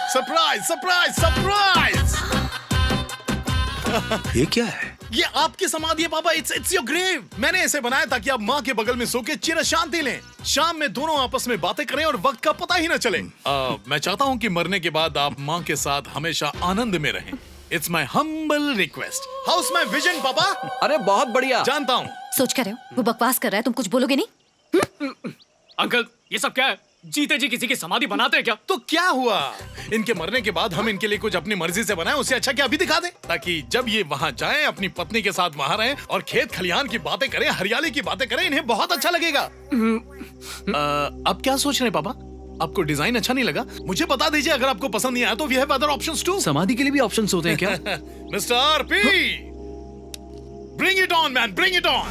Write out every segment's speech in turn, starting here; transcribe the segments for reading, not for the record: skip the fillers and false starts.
Surprise surprise surprise. ये क्या है? ये आपकी समाधि है पापा। It's your grave. मैंने इसे बनाया ताकि आप माँ के बगल में सो के चिर शांति लें, शाम में दोनों आपस में बातें करें और वक्त का पता ही न चले। मैं चाहता हूँ कि मरने के बाद आप माँ के साथ हमेशा आनंद में रहें। It's my humble request. House my vision पापा। अरे बहुत बढ़िया। जानता हूँ। सोच कर रहे हो वो बकवास कर रहा है, तुम कुछ बोलोगे नहीं? अंकल ये सब क्या है? जीते जी किसी की समाधि बनाते हैं क्या? तो क्या हुआ? इनके मरने के बाद हम इनके लिए कुछ अपनी मर्जी से बनाएं, उससे अच्छा क्या अभी दिखा दें, ताकि जब ये वहाँ जाएं अपनी पत्नी के साथ वहाँ रहें और खेत खलिहान की बातें करें, हरियाली की बातें करें। इन्हें बहुत अच्छा लगेगा। अब क्या सोच रहे हैं पापा? आपको डिजाइन अच्छा नहीं लगा? मुझे बता दीजिए, अगर आपको पसंद नहीं आया तो we have other options too. समाधि के लिए भी ऑप्शंस होते हैं क्या? Mister RP, bring it on man, bring it on.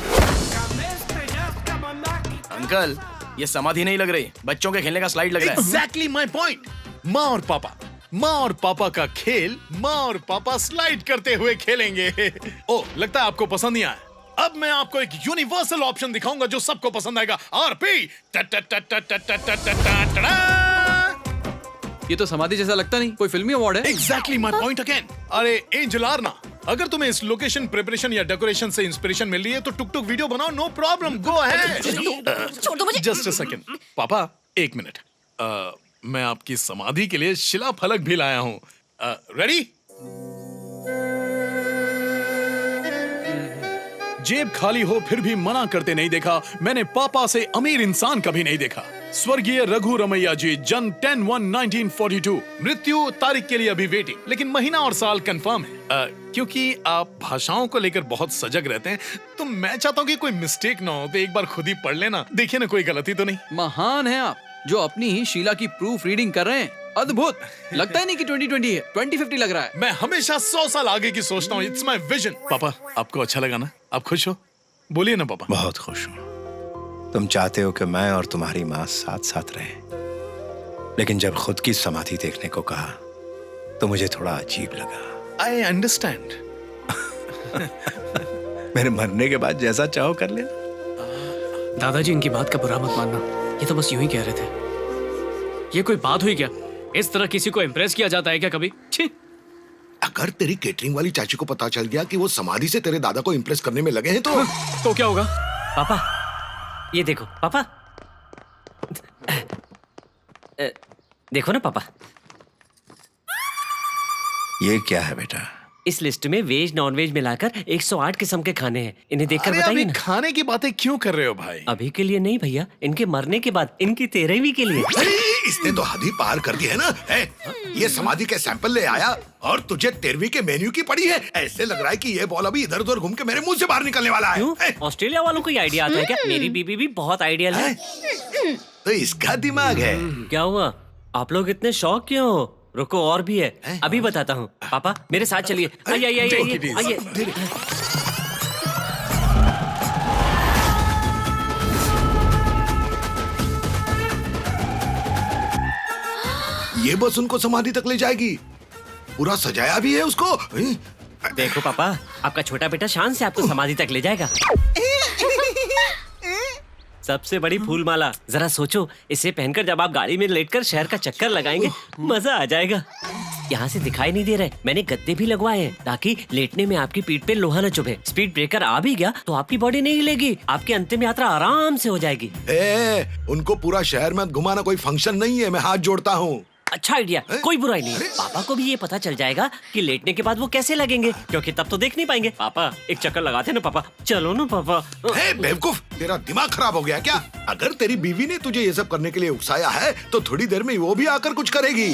Uncle ये समाधि नहीं लग रही, बच्चों के खेलने का स्लाइड लग रहा है। Exactly my point। माँ और पापा का खेल माँ और पापा स्लाइड करते हुए खेलेंगे। ओ, लगता है आपको पसंद नहीं आया। अब मैं आपको एक यूनिवर्सल ऑप्शन दिखाऊंगा जो सबको पसंद आएगा। आरपी। ये तो समाधि जैसा लगता नहीं, कोई फिल्मी अवार्ड है। Exactly my point again। अरे एंजल आर्ना, अगर तुम्हें इस लोकेशन प्रिपरेशन या डेकोरेशन से इंस्पिरेशन मिल रही है तो टुक टुक वीडियो बनाओ, नो प्रॉब्लम, गो अहेड। छोड़ दो मुझे। जस्ट अ सेकंड पापा, एक मिनट। मैं आपकी समाधि के लिए शिला फलक भी लाया हूँ। रेडी? जेब खाली हो फिर भी मना करते नहीं देखा मैंने पापा से अमीर इंसान कभी नहीं देखा। स्वर्गीय रघु रमैया जी, जन्म 10/1/1942, मृत्यु तारीख के लिए अभी वेटिंग, लेकिन महीना और साल कंफर्म है। क्योंकि आप भाषाओं को लेकर बहुत सजग रहते हैं तो मैं चाहता हूँ कि कोई मिस्टेक ना हो, तो एक बार खुद ही पढ़ लेना, देखिए ना कोई गलती तो नहीं। महान है आप, जो अपनी ही शीला की प्रूफ रीडिंग कर रहे हैं। अद्भुत। लगता ही नहीं कि 2020 है, 2050 लग रहा है। मैं हमेशा 100 साल आगे की सोचता हूँ। It's my vision. पापा आपको अच्छा लगा ना? आप खुश हो? बोलिए ना पापा। बहुत खुश हूँ। तुम चाहते हो कि मैं और तुम्हारी माँ साथ साथ रहें, लेकिन जब खुद की समाधि देखने को कहा तो मुझे थोड़ा अजीब लगा। I understand. मेरे मरने के बाद जैसा चाहो कर लेना। दादाजी इनकी बात का बुरा मत मानना, ये तो बस यूं ही कह रहे थे। ये कोई बात हुई क्या? इस तरह किसी को इम्प्रेस किया जाता है क्या कभी? छी। अगर तेरी केटरिंग वाली चाची को पता चल गया कि वो समाधि से तेरे दादा को इम्प्रेस करने में लगे हैं तो क्या होगा? पापा ये देखो पापा, देखो ना पापा, ये क्या है बेटा? इस लिस्ट में वेज नॉन वेज मिलाकर 108 किस्म के खाने हैं। इन्हें देखकर अरे बताइए अभी ना। खाने की बातें क्यों कर रहे हो भाई? अभी के लिए नहीं भैया, इनके मरने के बाद, इनकी 13वीं के लिए। इसने तो हद ही पार कर दी है ना। ये समाधि के सैंपल ले आया और तुझे 13वीं के मेन्यू की पड़ी है। ऐसे लग रहा है कि ये बॉल अभी इधर उधर घूम के मेरे मुंह से बाहर निकलने वाला है। क्यों? ऑस्ट्रेलिया वालों को ये आइडिया आता है क्या? मेरी बीबी भी बहुत आइडियल है। तो इसका दिमाग है। क्या हुआ? आप लोग इतने शौक क्यों हो? रुको और भी है, अभी बताता हूँ। पापा मेरे साथ चलिए। आइए आइए आइए आइए। ये बस उनको समाधि तक ले जाएगी। पूरा सजाया भी है उसको। देखो पापा, आपका छोटा बेटा शान से आपको समाधि तक ले जाएगा। सबसे बड़ी फूलमाला, जरा सोचो, इसे पहनकर जब आप गाड़ी में लेटकर शहर का चक्कर लगाएंगे, मजा आ जाएगा। यहाँ से दिखाई नहीं दे रहे, मैंने गद्दे भी लगवाए हैं ताकि लेटने में आपकी पीठ पे लोहा न चुभे। स्पीड ब्रेकर आ भी गया तो आपकी बॉडी नहीं हिलेगी, आपकी अंतिम यात्रा आराम से हो जाएगी। उनको पूरा शहर में घुमाना कोई फंक्शन नहीं है, मैं हाथ जोड़ता हूँ। अच्छा आइडिया, कोई बुराई नहीं। पापा को भी ये पता चल जाएगा कि लेटने के बाद वो कैसे लगेंगे, क्योंकि तब तो देख नहीं पाएंगे। पापा एक चक्कर लगाते ना पापा, चलो ना पापा। बेवकूफ, तेरा दिमाग खराब हो गया क्या? अगर तेरी बीवी ने तुझे ये सब करने के लिए उकसाया है तो थोड़ी देर में वो भी आकर कुछ करेगी।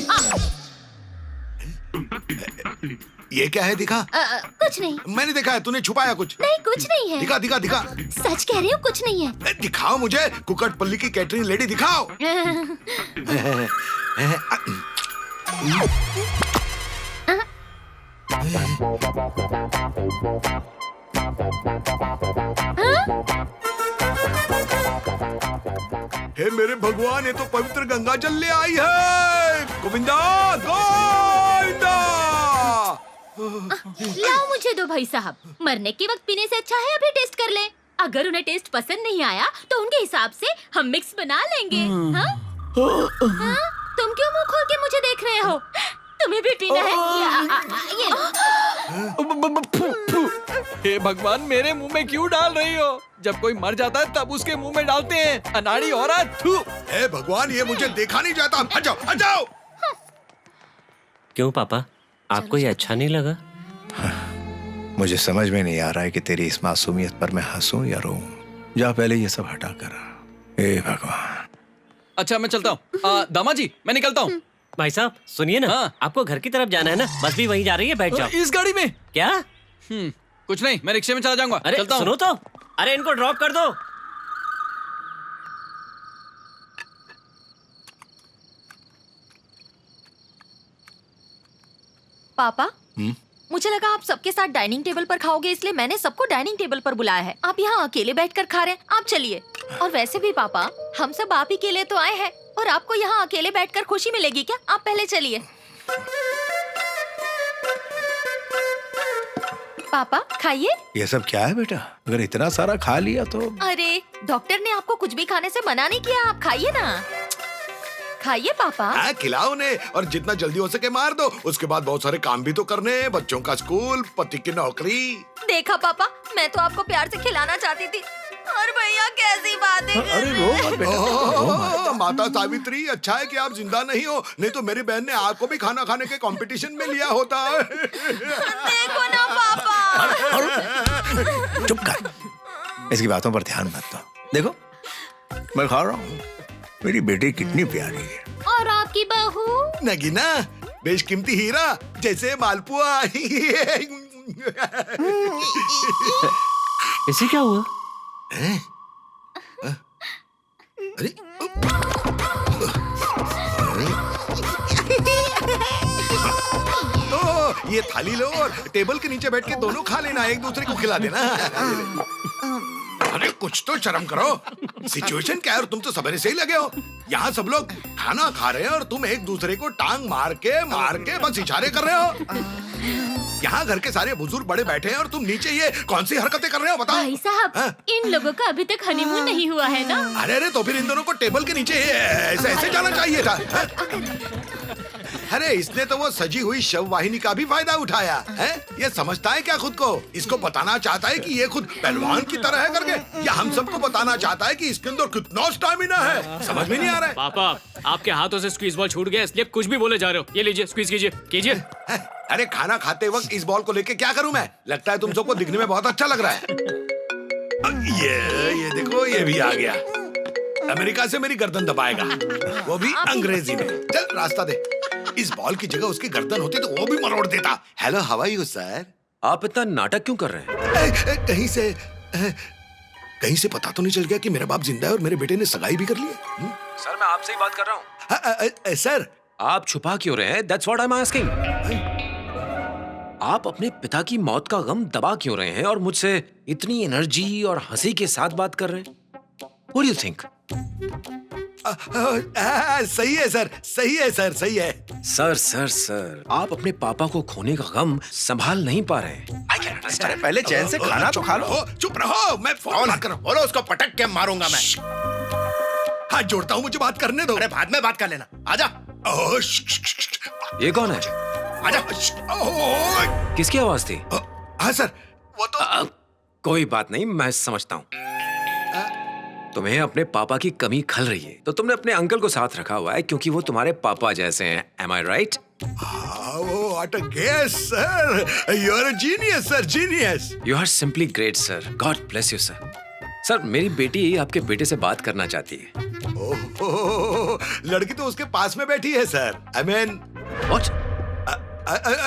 ये क्या है? दिखा। कुछ नहीं। मैंने देखा है, तूने छुपाया कुछ? नहीं कुछ नहीं है। दिखा दिखा दिखा। सच कह रही हूँ, कुछ नहीं है। दिखाओ मुझे, कुकटपल्ली की कैटरिंग लेडी दिखाओ। हे मेरे भगवान, ये तो पवित्र गंगा जल ले आई है। गोविंदा गोविंदा। लाओ मुझे दो भाई साहब, मरने के वक्त पीने से अच्छा है अभी टेस्ट कर ले। अगर उन्हें टेस्ट पसंद नहीं आया तो उनके हिसाब से हम मिक्स बना लेंगे। हाँ? हाँ? तुम तुम क्यों मुंह खोल के मुझे देख रहे हो? तुम्हें भी पीना है? ये हे भगवान, मेरे मुंह में क्यों डाल रही हो? जब कोई मर जाता है तब उसके मुंह में डालते हैं, अनाड़ी औरत। थू। हे भगवान, ये मुझे देखा नहीं जाता। हट जाओ, हट जाओ। क्यों पापा, आपको ये अच्छा नहीं लगा? मुझे समझ में नहीं आ रहा है कि तेरी इस मासूमियत पर मैं हंसूं या रोऊं। जा पहले ये सब हटा कर। हे भगवान। अच्छा मैं चलता हूँ। दामाद जी, मैं निकलता हूँ। भाई साहब सुनिए ना, हाँ। आपको घर की तरफ जाना है ना, बस भी वहीं जा रही है, बैठ जाओ। इस गाड़ी में? क्या? कुछ नहीं, मैं रिक्शे में चला जाऊंगा। अरे चलता हूँ। सुनो तो, अरे इनको ड्रॉप कर दो। पापा, मुझे लगा आप सबके साथ डाइनिंग टेबल पर खाओगे, इसलिए मैंने सबको डाइनिंग टेबल पर बुलाया है। आप यहाँ अकेले बैठकर खा रहे हैं, आप चलिए। और वैसे भी पापा, हम सब आप ही के लिए तो आए हैं, और आपको यहाँ अकेले बैठकर खुशी मिलेगी क्या? आप पहले चलिए। पापा खाइए। ये सब क्या है बेटा? अगर इतना सारा खा लिया तो? अरे डॉक्टर ने आपको कुछ भी खाने से मना नहीं किया, आप खाइए ना। खाइए पापा। हाँ, खिलाओ ने, और जितना जल्दी हो सके मार दो। उसके बाद बहुत सारे काम भी तो करने हैं, बच्चों का स्कूल, पति की नौकरी। देखा पापा, मैं तो आपको प्यार से खिलाना चाहती थी, और भैया कैसी बातें कर अरे रहे रो हैं। मत बेटा, रो मत। माता सावित्री, अच्छा है कि आप जिंदा नहीं हो, नहीं तो मेरी बहन ने आपको भी खाना खाने के कंपटीशन में लिया होता। देखो ना पापा। चुप कर, इसकी बातों पर ध्यान मत दो। देखो मैं खा रहा हूँ, मेरी बेटी कितनी प्यारी है। और आपकी बहू? नगीना, बेशकीमती हीरा, जैसे मालपुआ। इसे क्या हुआ? अरे ओ, ये थाली लो और टेबल के नीचे बैठ के दोनों खा लेना, एक दूसरे को खिला देना। अरे कुछ तो शर्म करो। सिचुएशन क्या है, और तुम तो सवेरे से ही लगे हो। यहाँ सब लोग खाना खा रहे हैं और तुम एक दूसरे को टांग मार के बस इशारे कर रहे हो। यहाँ घर के सारे बुजुर्ग बड़े बैठे हैं और तुम नीचे ये कौन सी हरकतें कर रहे हो, बताओ। भाई साहब, हाँ? इन लोगों का अभी तक हनीमून नहीं हुआ है ना? अरे तो फिर इन दोनों को टेबल के नीचे ऐसे जाना चाहिए था। हाँ? अरे इसने तो वो सजी हुई शव वाहिनी का भी फायदा उठाया है। ये समझता है क्या खुद को? इसको बताना चाहता है कि ये खुद पहलवान की तरह है करके, या हम सबको बताना चाहता है कि इसके अंदर कितना स्टैमिना है? समझ में नहीं आ रहा है। पापा, आपके हाथों से स्क्वीज बॉल छूट गया, इसलिए कुछ भी बोले जा रहे हो। ये लीजिए, स्क्वीज कीजिए। अरे खाना खाते वक्त इस बॉल को लेके क्या करूं मैं? लगता है तुम सबको दिखने में बहुत अच्छा लग रहा है। ये देखो, ये भी आ गया। अमेरिका से मेरी गर्दन दबाएगा, वो भी अंग्रेजी में। चल रास्ता दे। इस बॉल की जगह उसकी गर्दन होती तो वो भी मरोड़ देता। Hello, how are you sir? आप इतना नाटक क्यों कर रहे हैं? कहीं से पता तो नहीं चल गया कि मेरा बाप जिंदा है और मेरे बेटे ने सगाई भी कर ली है? सर मैं आपसे ही बात कर रहा हूँ। सर, आप छुपा क्यों रहे हैं? That's what I'm asking. आप अपने पिता की मौत का गम दबा क्यों रहे हैं और मुझसे इतनी एनर्जी और हंसी के साथ बात कर रहे हैं? What do you think? सही है सर, सही है सर, सही है। सर, आप अपने पापा को खोने का गम संभाल नहीं पा रहे हैं। I can understand. अरे पहले चैन से खाना तो खा लो। चुप रहो, मैं फोन बात कर रहा हूँ। बोलो, उसको पटक के मारूंगा मैं। हाथ जोड़ता हूँ, मुझे बात करने दो। अरे बाद में बात कर लेना, आजा। ये कौन है? आजा। किसकी आवाज थी? हाँ सर, वो तो कोई बात नहीं, मैं समझता हूँ। तुम्हें अपने पापा की कमी खल रही है, तो तुमने अपने अंकल को साथ रखा हुआ है क्योंकि वो तुम्हारे पापा जैसे हैं। Am I right? What a guess, sir. You're a genius, sir. Genius. You are simply great, sir. God bless you, sir. Sir, मेरी बेटी आपके बेटे से बात करना चाहती है। लड़की तो उसके पास में बैठी है sir. I mean, What?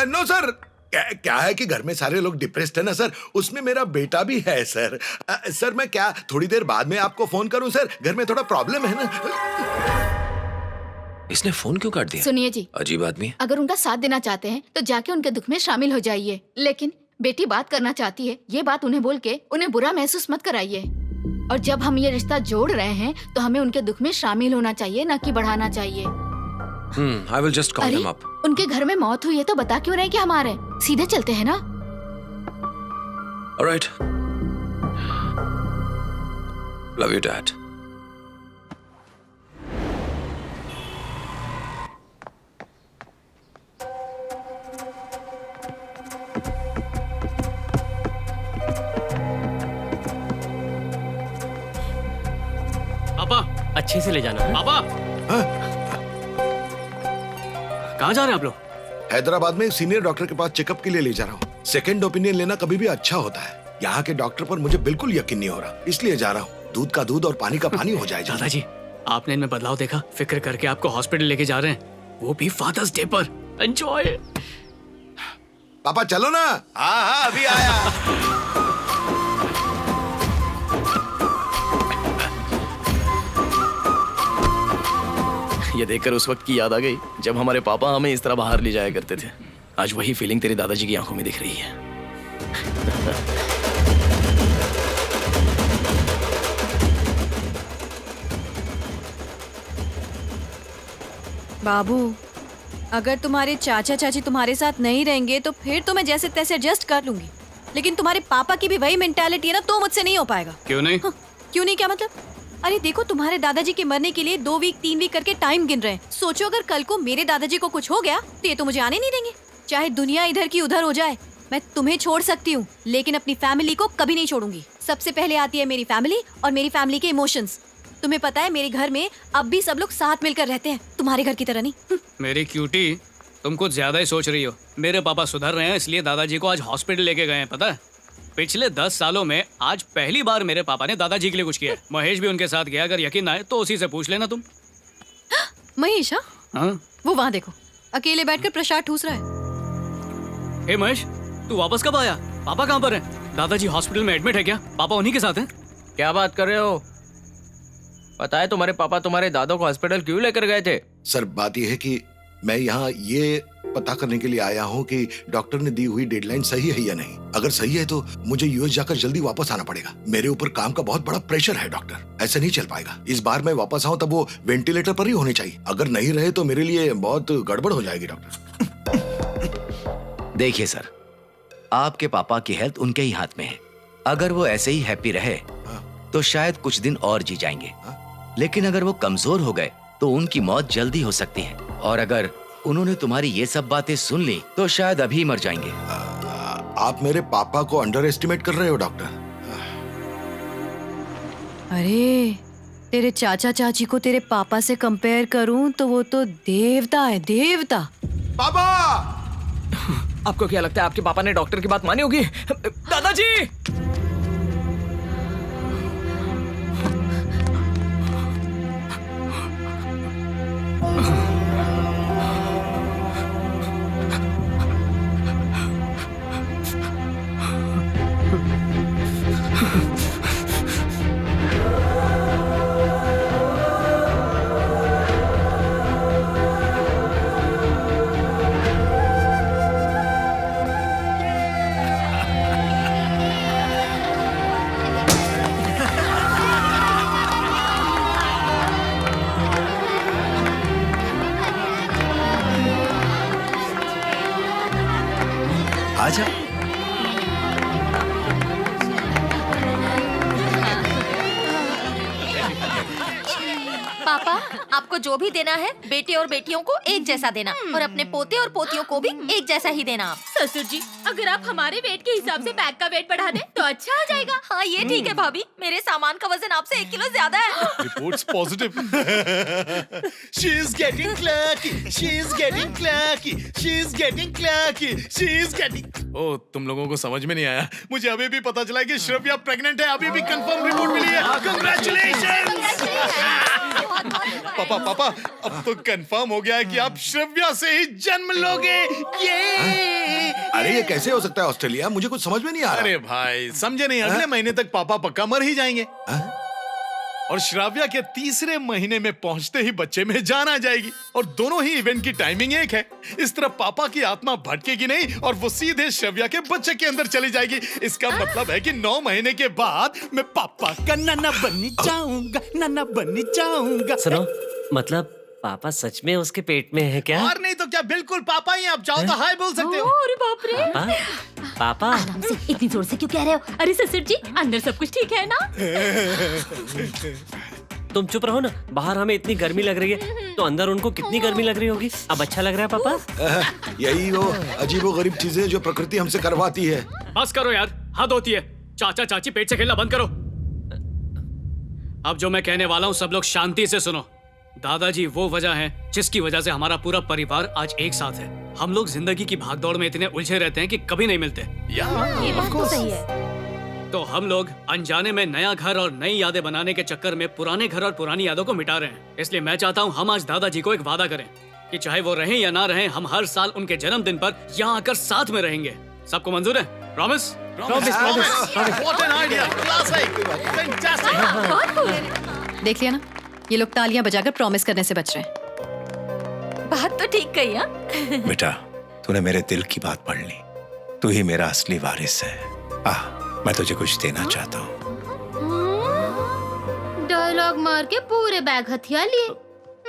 No sir, क्या है कि घर में सारे लोग डिप्रेस्ड है ना सर, उसमें मेरा बेटा भी है सर। सर मैं क्या थोड़ी देर बाद में आपको फोन करूं सर? घर में थोड़ा प्रॉब्लम है ना। इसने फोन क्यों काट दिया? सुनिए जी, अजीब आदमी है। अगर उनका साथ देना चाहते हैं तो जाके उनके दुख में शामिल हो जाइए, लेकिन बेटी बात करना चाहती है, ये बात उन्हें बोल के उन्हें बुरा महसूस मत कराइए। और जब हम ये रिश्ता जोड़ रहे हैं तो हमें उनके दुख में शामिल होना चाहिए, न कि बढ़ाना चाहिए। I will just call them up. उनके घर में मौत हुई है तो बता क्यों रहे कि हम आ रहे हैं? सीधे चलते हैं ना। All right. Love you, Dad. अच्छे से ले जाना। पापा कहाँ जा रहे हैं आप लोग? हैदराबाद में एक सीनियर डॉक्टर के पास चेकअप के लिए ले जा रहा हूँ। सेकंड ओपिनियन लेना कभी भी अच्छा होता है। यहाँ के डॉक्टर पर मुझे बिल्कुल यकीन नहीं हो रहा, इसलिए जा रहा हूँ। दूध का दूध और पानी का पानी हो जाए। दादाजी, आपने इनमें बदलाव देखा? फिक्र करके आपको हॉस्पिटल लेके जा रहे हैं, वो भी फादर्स डे पर। एंजॉय। पापा चलो ना। हाँ हाँ अभी आया। ये देखकर उस वक्त की याद आ गई जब हमारे पापा हमें इस तरह बाहर ले जाया करते थे। आज वही फीलिंग तेरे दादाजी की आंखों में दिख रही है। बाबू, अगर तुम्हारे चाचा चाची तुम्हारे साथ नहीं रहेंगे तो फिर तो मैं जैसे तैसे एडजस्ट कर लूंगी, लेकिन तुम्हारे पापा की भी वही मेंटालिटी है ना, तो मुझसे नहीं हो पाएगा। क्यों नहीं? क्यों नहीं क्या मतलब? अरे देखो, तुम्हारे दादाजी के मरने के लिए 2 वीक 3 वीक करके टाइम गिन रहे हैं। सोचो अगर कल को मेरे दादाजी को कुछ हो गया तो ये तो मुझे आने नहीं देंगे। चाहे दुनिया इधर की उधर हो जाए, मैं तुम्हें छोड़ सकती हूँ लेकिन अपनी फैमिली को कभी नहीं छोड़ूंगी। सबसे पहले आती है मेरी फैमिली और मेरी फैमिली के इमोशंस। तुम्हें पता है मेरे घर में अब भी सब लोग साथ मिलकर रहते हैं, तुम्हारे घर की तरह नहीं। मेरी क्यूटी, तुम कुछ ज्यादा ही सोच रही हो। मेरे पापा सुधर रहे हैं इसलिए दादाजी को आज हॉस्पिटल लेके गए हैं, पता है? पिछले 10 सालों में आज पहली बार मेरे पापा ने दादाजी के लिए कुछ किया है। महेश भी उनके साथ गया, अगर यकीन ना आए तो उसी से पूछ लेना तुम। महेश? हाँ? वो वहाँ देखो, अकेले बैठकर प्रसाद ठूस रहा है। हे महेश, तू वापस कब आया? पापा कहाँ पर हैं? दादाजी हॉस्पिटल में एडमिट है क्या? पापा उन्हीं के साथ हैं? क्या बात कर रहे हो? पता है तुम्हारे पापा तुम्हारे दादो को हॉस्पिटल क्यों लेकर गए थे? सर बात यह है कि मैं यहाँ ये पता करने के लिए आया हूँ कि डॉक्टर ने दी हुई डेडलाइन सही है या नहीं। अगर सही है तो मुझे यूएस जाकर जल्दी वापस आना पड़ेगा। मेरे ऊपर काम का बहुत बड़ा प्रेशर है डॉक्टर, ऐसे नहीं चल पाएगा। इस बार मैं वापस आऊँ तब वो वेंटिलेटर पर ही होने चाहिए। अगर नहीं रहे तो मेरे लिए बहुत गड़बड़ हो जाएगी डॉक्टर। देखिए सर, आपके पापा की हेल्थ उनके ही हाथ में है। अगर वो ऐसे ही हैप्पी रहे तो शायद कुछ दिन और जी जाएंगे, लेकिन अगर वो कमजोर हो गए तो उनकी मौत जल्दी हो सकती है। और अगर उन्होंने तुम्हारी ये सब बातें सुन ली तो शायद अभी मर जाएंगे। आप मेरे पापा को अंडर एस्टिमेट कर रहे हो डॉक्टर। अरे तेरे चाचा चाची को तेरे पापा से कंपेयर करूं तो वो तो देवता है, देवता। पापा! आपको क्या लगता है आपके पापा ने डॉक्टर की बात मानी होगी? दादाजी! आजा। पापा, आपको जो भी देना है बेटे और बेटियों को एक जैसा देना और अपने पोते और पोतियों को भी एक जैसा ही देना। आप ससुर जी, अगर आप हमारे वेट के हिसाब से बैग का वेट बढ़ा दें तो अच्छा आ जाएगा। हाँ ये ठीक है भाभी, मेरे सामान का वजन आपसे 1 किलो ज्यादा है। Reports positive. She is getting clerky. She is getting clerky. She is getting clerky. She is getting. ओह, तुम लोगों को समझ में नहीं आया। मुझे अभी भी पता चला कि श्रव्या प्रेग्नेंट है। अभी भी कंफर्म रिपोर्ट मिली है। Congratulations! पापा पापा, अब तो कंफर्म हो गया है कि आप श्रव्या से ही जन्म लोगे। ये अरे ये कैसे हो सकता है ऑस्ट्रेलिया? मुझे कुछ समझ में नहीं आ रहा। अरे भाई समझे नहीं, अगले महीने तक पापा पक्का मर ही जाएंगे। और श्राव्या के 3रे महीने में पहुंचते ही बच्चे में जान आ जाएगी। और दोनों ही इवेंट की टाइमिंग एक है। इस तरह पापा की आत्मा भटकेगी नहीं और वो सीधे श्राव्या के बच्चे के अंदर चली जाएगी। इसका मतलब है कि 9 महीने के बाद मैं पापा का नाना बन जाऊंगा, नाना बन जाऊंगा। सुनो, मतलब पापा सच में उसके पेट में है क्या? और नहीं तो क्या, बिल्कुल पापा ही। आप चाहो तो हाय बोल सकते हो। अरे बाप रे! पापा आराम से, इतनी जोर से क्यों कह रहे हो? अरे ससुर जी, अंदर सब कुछ ठीक है ना? तुम चुप रहो ना। बाहर हमें इतनी गर्मी लग रही है तो अंदर उनको कितनी गर्मी लग रही होगी। अब अच्छा लग रहा है पापा? यही वो अजीबोगरीब चीजें जो प्रकृति हमसे करवाती है। बस करो यार, हद होती है। चाचा चाची पेट से खेलना बंद करो। अब जो मैं कहने वाला हूँ सब लोग शांति से सुनो। दादाजी वो वजह है जिसकी वजह से हमारा पूरा परिवार आज एक साथ है। हम लोग जिंदगी की भागदौड़ में इतने उलझे रहते हैं कि कभी नहीं मिलते। ये बात तो सही है। तो हम लोग अनजाने में नया घर और नई यादें बनाने के चक्कर में पुराने घर और पुरानी यादों को मिटा रहे हैं। इसलिए मैं चाहता हूँ हम आज दादाजी को एक वादा करें कि चाहे वो रहें या ना रहें, हम हर साल उनके जन्मदिन पर यहाँ आकर साथ में रहेंगे। सबको मंजूर है? Promise? What an idea! Classic! Fantastic! देख लिया ना, ये लोग तालियां बजाकर प्रॉमिस करने से बच रहे हैं। बात तो ठीक कही। हाँ बेटा, तूने मेरे दिल की बात पढ़ ली। तू ही मेरा असली वारिस है। मैं तुझे कुछ देना चाहता हूँ। डायलॉग मार के पूरे बैग हथियार लिए।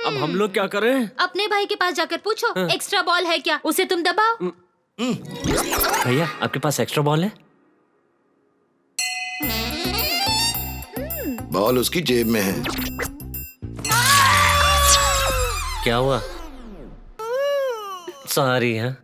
अब हम लोग क्या करें? अपने भाई के पास जाकर पूछो, एक्स्ट्रा बॉल है क्या, उसे तुम दबाओ। भैया, आपके पास एक्स्ट्रा बॉल है? बॉल उसकी जेब में है। क्या हुआ? सॉरी। हाँ